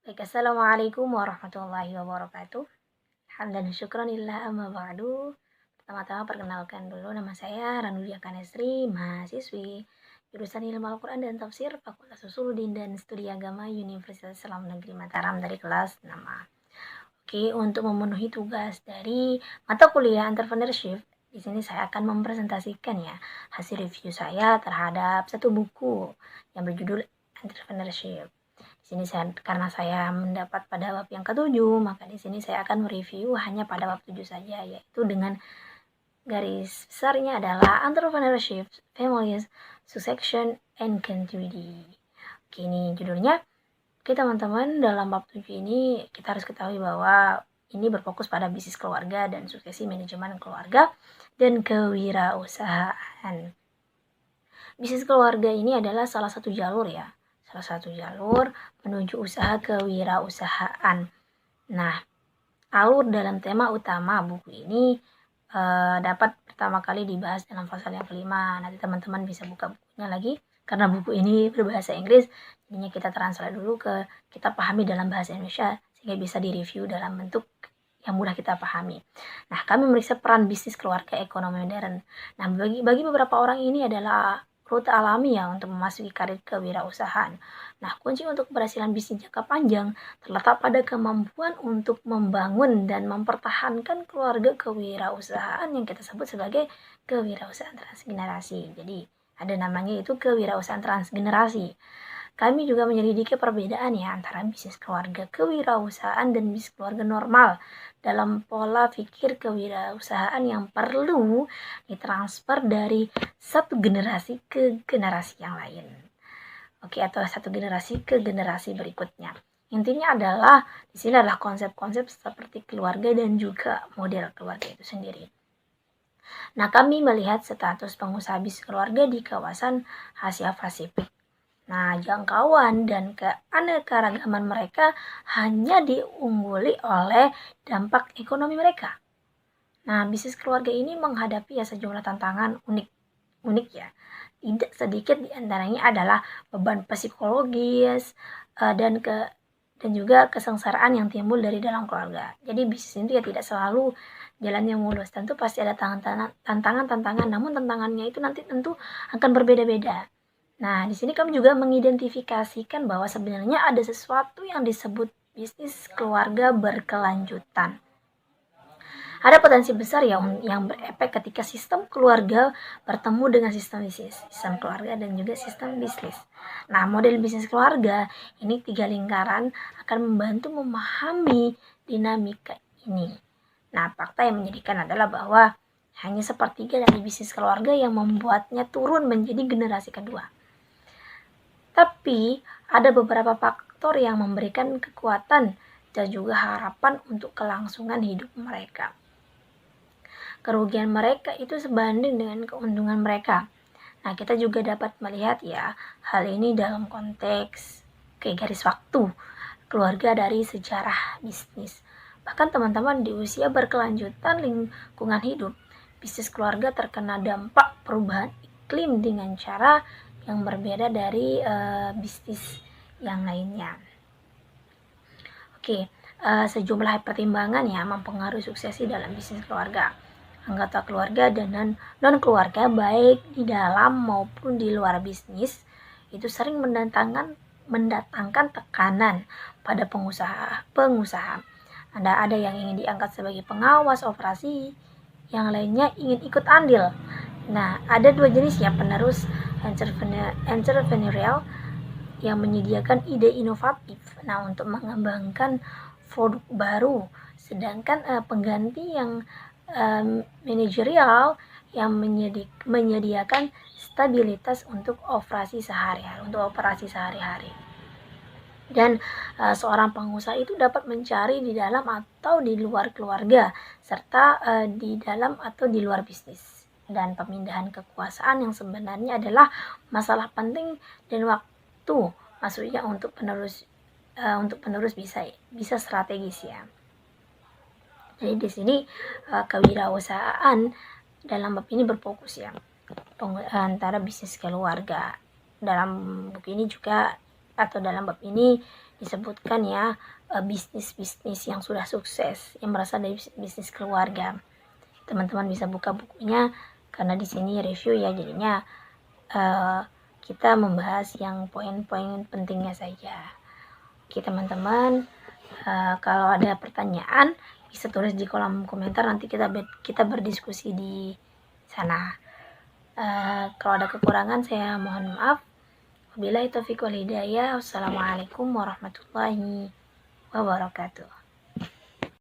Baik, assalamualaikum warahmatullahi wabarakatuh. Hamdan syukran lillah amma ba'du. Pertama-tama perkenalkan dulu, nama saya Ranudia Kanesri, mahasiswi jurusan Ilmu Al-Quran dan Tafsir Fakultas Usuluddin dan Studi Agama Universitas Islam Negeri Mataram dari kelas 6A. Oke, untuk memenuhi tugas dari mata kuliah entrepreneurship, di sini saya akan mempresentasikan ya hasil review saya terhadap satu buku yang berjudul Entrepreneurship. Di sini karena saya mendapat pada bab yang ketujuh, maka di sini saya akan mereview hanya pada bab 7 saja, yaitu dengan garis besarnya adalah Entrepreneurship, Families, Succession, and Continuity. Oke, ini judulnya. Oke teman-teman, dalam bab 7 ini kita harus ketahui bahwa ini berfokus pada bisnis keluarga dan suksesi manajemen keluarga dan kewirausahaan. Bisnis keluarga ini adalah salah satu jalur menuju usaha kewirausahaan. Nah, alur dalam tema utama buku ini dapat pertama kali dibahas dalam pasal yang kelima. Nanti teman-teman bisa buka bukunya lagi, karena buku ini berbahasa Inggris, jadinya kita translate dulu kita pahami dalam bahasa Indonesia, sehingga bisa direview dalam bentuk yang mudah kita pahami. Nah, kami memeriksa peran bisnis keluarga ekonomi modern. Nah, bagi beberapa orang ini adalah rute alami ya untuk memasuki karir kewirausahaan. Nah, kunci untuk keberhasilan bisnis jangka panjang terletak pada kemampuan untuk membangun dan mempertahankan keluarga kewirausahaan yang kita sebut sebagai kewirausahaan transgenerasi. Jadi, ada namanya itu kewirausahaan transgenerasi. Kami juga menyelidiki perbedaan ya antara bisnis keluarga kewirausahaan dan bisnis keluarga normal dalam pola pikir kewirausahaan yang perlu ditransfer dari satu generasi ke generasi yang lain. Oke, atau satu generasi ke generasi berikutnya. Intinya adalah di sini adalah konsep-konsep seperti keluarga dan juga model keluarga itu sendiri. Nah, kami melihat status pengusaha bisnis keluarga di kawasan Asia Pasifik. Nah, jangkauan dan keanekaragaman mereka hanya diungguli oleh dampak ekonomi mereka. Nah, bisnis keluarga ini menghadapi ya sejumlah tantangan unik ya. Tidak sedikit diantaranya adalah beban psikologis dan juga kesengsaraan yang timbul dari dalam keluarga. Jadi bisnis itu ya tidak selalu jalan yang mulus. Tentu pasti ada tantangan, namun tantangannya itu nanti tentu akan berbeda-beda. Nah, di sini kami juga mengidentifikasikan bahwa sebenarnya ada sesuatu yang disebut bisnis keluarga berkelanjutan. Ada potensi besar yang berefek ketika sistem keluarga bertemu dengan sistem bisnis, sistem keluarga dan juga sistem bisnis. Nah, model bisnis keluarga ini 3 lingkaran akan membantu memahami dinamika ini. Nah, fakta yang menyedihkan adalah bahwa hanya sepertiga dari bisnis keluarga yang membuatnya turun menjadi generasi kedua. Tapi ada beberapa faktor yang memberikan kekuatan dan juga harapan untuk kelangsungan hidup mereka. Kerugian mereka itu sebanding dengan keuntungan mereka. Nah, kita juga dapat melihat ya hal ini dalam konteks garis waktu keluarga dari sejarah bisnis. Bahkan teman-teman di usia berkelanjutan lingkungan hidup, bisnis keluarga terkena dampak perubahan iklim dengan cara yang berbeda dari bisnis yang lainnya. Oke, sejumlah pertimbangan ya mempengaruhi suksesi dalam bisnis keluarga. Anggota keluarga dan non-keluarga baik di dalam maupun di luar bisnis itu sering mendatangkan tekanan pada pengusaha. Ada yang ingin diangkat sebagai pengawas operasi, yang lainnya ingin ikut andil. Nah, ada 2 jenis ya penerus entrepreneurial yang menyediakan ide inovatif untuk mengembangkan produk baru, sedangkan pengganti yang manajerial yang menyediakan stabilitas untuk operasi sehari-hari. Dan seorang pengusaha itu dapat mencari di dalam atau di luar keluarga, serta di dalam atau di luar bisnis. Dan pemindahan kekuasaan yang sebenarnya adalah masalah penting dan waktu, maksudnya untuk penerus bisa strategis ya. Jadi di sini kewirausahaan dalam bab ini berfokus ya antara bisnis keluarga. Dalam buku ini juga atau dalam bab ini disebutkan ya bisnis-bisnis yang sudah sukses yang berasal dari bisnis keluarga. Teman-teman bisa buka bukunya karena di sini review ya, jadinya kita membahas yang poin-poin pentingnya saja. Oke teman-teman, kalau ada pertanyaan bisa tulis di kolom komentar, nanti kita berdiskusi di sana. Kalau ada kekurangan saya mohon maaf. Wabillahi taufiq wal hidayah. Wassalamualaikum warahmatullahi wabarakatuh.